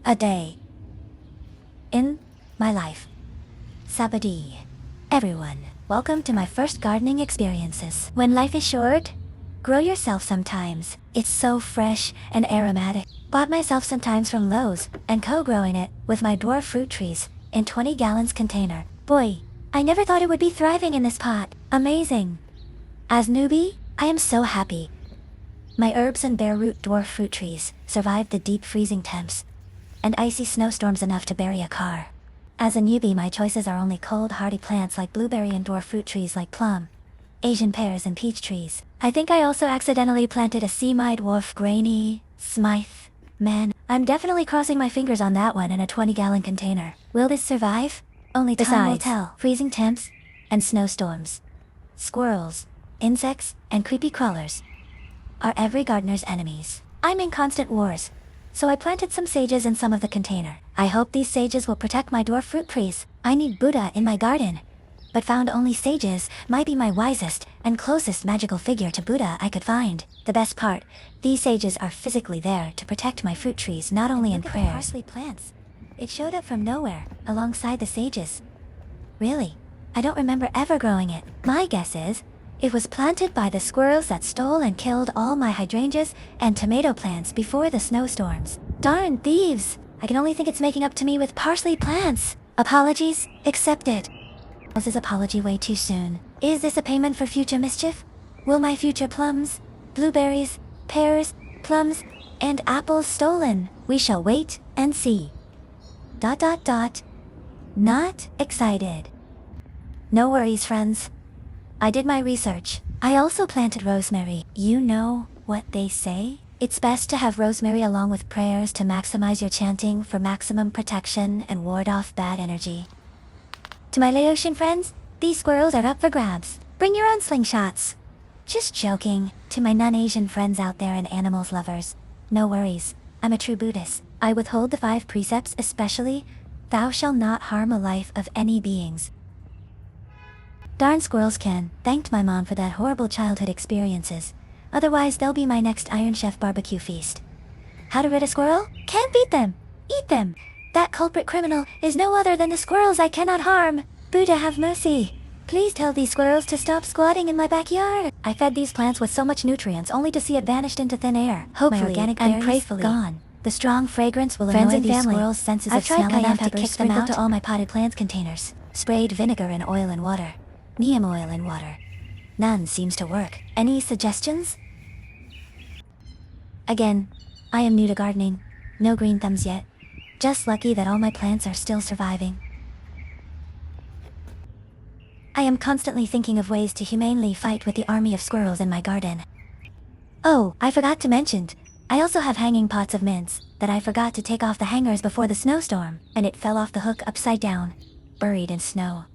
A day in my life. Sabadi. Everyone, welcome to my first gardening experiences. When life is short, grow yourself sometimes. It's so fresh and aromatic. Bought myself sometimes from Lowe's and co-growing it with my dwarf fruit trees in 20 gallons container. Boy, I never thought it would be thriving in this pot. Amazing. As newbie, I am so happy. My herbs and bare root dwarf fruit trees survived the deep freezing temps and icy snowstorms enough to bury a car. As a newbie, my choices are only cold, hardy plants like blueberry and dwarf fruit trees like plum, Asian pears, and peach trees. I think I also accidentally planted a semi-dwarf grainy Smythe. Man, I'm definitely crossing my fingers on that one in a 20-gallon container. Will this survive? Only time will tell. Freezing temps and snowstorms, squirrels, insects, and creepy crawlers are every gardener's enemies. I'm in constant wars, so I planted some sages in some of the container. I hope these sages will protect my dwarf fruit trees. I need Buddha in my garden, but found only sages might be my wisest and closest magical figure to Buddha I could find. The best part, these sages are physically there to protect my fruit trees, not only in prayers. Parsley plants. It showed up from nowhere, alongside the sages. Really? I don't remember ever growing it. My guess is, it was planted by the squirrels that stole and killed all my hydrangeas and tomato plants before the snowstorms. Darn thieves! I can only think it's making up to me with parsley plants. Apologies accepted. Was this apology way too soon? Is this a payment for future mischief? Will my future plums, blueberries, pears, plums, and apples stolen? We shall wait and see. ... Not excited. No worries, friends. I did my research. I also planted rosemary. You know what they say? It's best to have rosemary along with prayers to maximize your chanting for maximum protection and ward off bad energy. To my Laotian friends, these squirrels are up for grabs. Bring your own slingshots. Just joking. To my non-Asian friends out there and animals lovers, no worries. I'm a true Buddhist. I withhold the 5 precepts, especially, thou shalt not harm a life of any beings. Darn squirrels can. Thanked my mom for that horrible childhood experiences. Otherwise, they'll be my next Iron Chef barbecue feast. How to rid a squirrel? Can't beat them. Eat them. That culprit criminal is no other than the squirrels I cannot harm. Buddha have mercy. Please tell these squirrels to stop squatting in my backyard. I fed these plants with so much nutrients only to see it vanished into thin air. Hopefully, my organic and prayfully gone. The strong fragrance will annoy these squirrels' senses of smell enough to kick them out to all my potted plants containers. Sprayed vinegar and oil and water. Neem oil and water. None seems to work. Any suggestions? Again, I am new to gardening. No green thumbs yet. Just lucky that all my plants are still surviving. I am constantly thinking of ways to humanely fight with the army of squirrels in my garden. Oh, I forgot to mention, I also have hanging pots of mints that I forgot to take off the hangers before the snowstorm, and it fell off the hook upside down, buried in snow.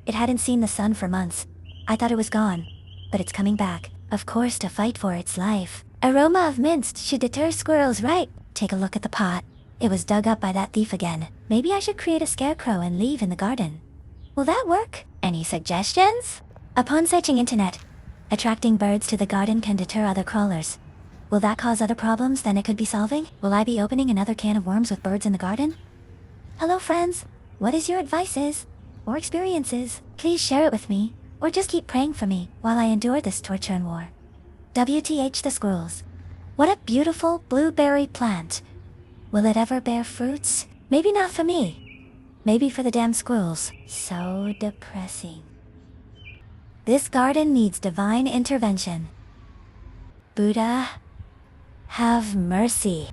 It hadn't seen the sun for months. I thought it was gone, but it's coming back, of course, to fight for its life. Aroma of mints should deter squirrels, right? Take a look at the pot. It was dug up by that thief again. Maybe I should create a scarecrow and leave in the garden. Will that work? Any suggestions? Upon searching internet, attracting birds to the garden can deter other crawlers. Will that cause other problems than it could be solving? Will I be opening another can of worms with birds in the garden? Hello friends, what is your advices or experiences? Please share it with me, or just keep praying for me while I endure this torture and war. WTH the squirrels. What a beautiful blueberry plant. Will it ever bear fruits? Maybe not for me. Maybe for the damn squirrels. So depressing. This garden needs divine intervention. Buddha, have mercy.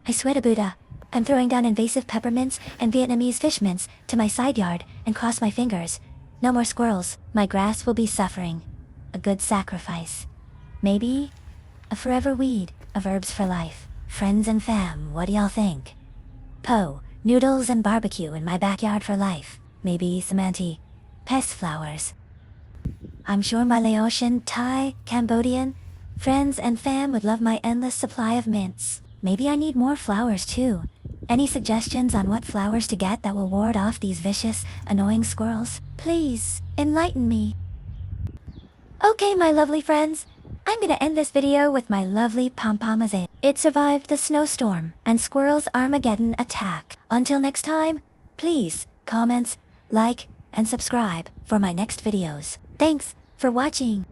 I swear to Buddha, I'm throwing down invasive peppermints and Vietnamese fish mints to my side yard and cross my fingers. No more squirrels. My grass will be suffering. A good sacrifice. Maybe a forever weed of herbs for life. Friends and fam, what do y'all think? Po, noodles and barbecue in my backyard for life. Maybe some anti-pest flowers. I'm sure my Laotian, Thai, Cambodian friends and fam would love my endless supply of mints. Maybe I need more flowers too. Any suggestions on what flowers to get that will ward off these vicious, annoying squirrels? Please, enlighten me. Okay, my lovely friends. I'm gonna end this video with my lovely pom-pomazane. It survived the snowstorm and squirrels Armageddon attack. Until next time, please comments, like, and subscribe for my next videos. Thanks for watching.